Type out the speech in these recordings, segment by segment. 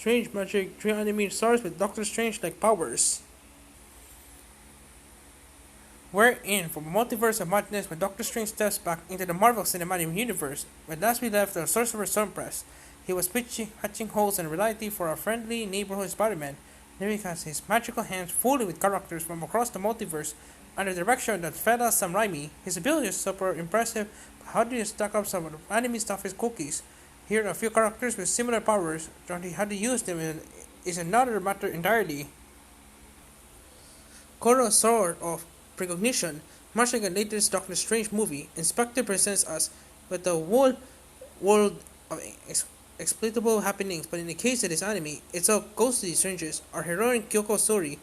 Strange Magic 3 anime stars with Doctor Strange-like powers. We're in for a multiverse of madness when Doctor Strange steps back into the Marvel Cinematic Universe. When last we left the Sorcerer Stone Press, he was patching holes in reality for a friendly neighborhood Spider-Man. Now he has his magical hands fully with characters from across the multiverse under the direction of Fela Sam Raimi. His ability is super impressive, but how do you stack up some of the enemy's toughest cookies? Here are a few characters with similar powers, trying how to use them is another matter entirely. Koro's Sword of Precognition, much like the latest Doctor Strange movie, Inspector presents us with the whole world of exploitable happenings, but in the case of this anime, it's all ghostly strangers. Our heroine Kyoko Sori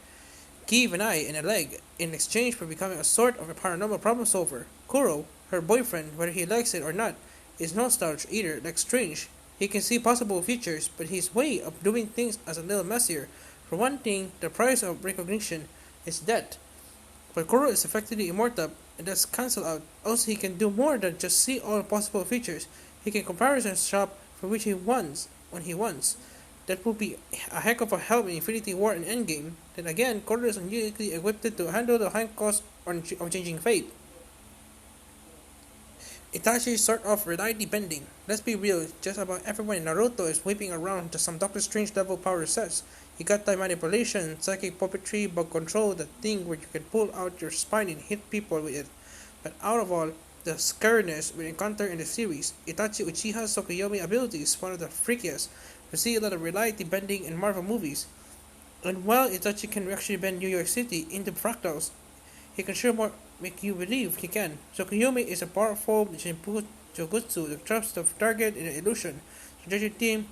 gave an eye and a leg in exchange for becoming a sort of a paranormal problem solver. Kuro, her boyfriend, whether he likes it or not, is no slouch either, like Strange. He can see possible futures, but his way of doing things is a little messier. For one thing, the price of recognition is death. But Kuro is effectively immortal and that's cancelled out. Also, he can do more than just see all possible features. He can comparison shop for which he wants when he wants. That would be a heck of a help in Infinity War and Endgame. Then again, Kuro is uniquely equipped to handle the high cost of changing fate. Itachi's sort of reality bending. Let's be real, just about everyone in Naruto is whipping around to some Doctor Strange level power sets. You got time manipulation, psychic puppetry, bug control, that thing where you can pull out your spine and hit people with it. But out of all, the scariness we encounter in the series, Itachi Uchiha's Tsukuyomi ability is one of the freakiest. We see a lot of reality bending in Marvel movies. And while Itachi can actually bend New York City into fractals, he can sure more make you believe he can. Tsukuyomi is a powerful Jogutsu that traps the target in an illusion. Strategy team,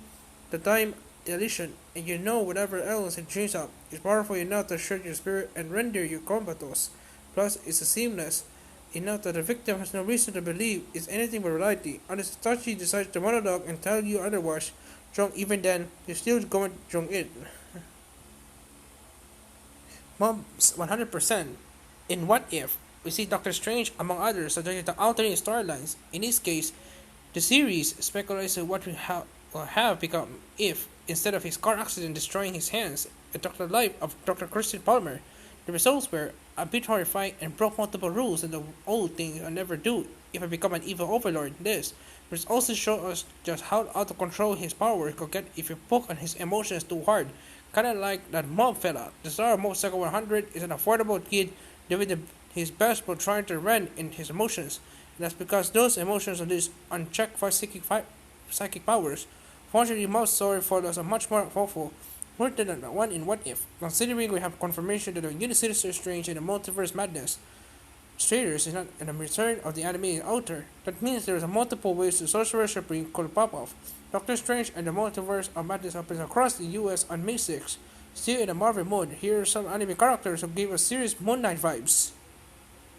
the time illusion, and you know whatever else it dreams up is powerful enough to shred your spirit and render you comatose. Plus, it's a seamless enough that the victim has no reason to believe it's anything but reality. Unless Itachi decides to monologue and tell you otherwise, drunk even then, you're still going drunk it. Mom's 100%. In What If, we see Doctor Strange, among others, subjected to alternate storylines. In this case, the series speculates what will have become if, instead of his car accident destroying his hands, it took the life of Dr. Christian Palmer. The results were a bit horrifying and broke multiple rules that the old thing I never do if I become an evil overlord. This also showed us just how out of control his power could get if you poke on his emotions too hard. Kinda like that mob fella. The star of Mob Psycho 100 is an affordable kid doing his best but trying to rein in his emotions. And that's because those emotions are these unchecked for psychic powers. Fortunately, Mob story follows a much more hopeful more than the one in What If, considering we have confirmation that the Unisinister Strange and the Multiverse Madness Traders is not in the return of the animated author. That means there is a multiple ways the Sorcerer Supreme could pop off. Doctor Strange and the Multiverse of Madness opens across the US on May 6th. Still in the Marvel mode, here are some anime characters who gave us serious Moon Knight vibes.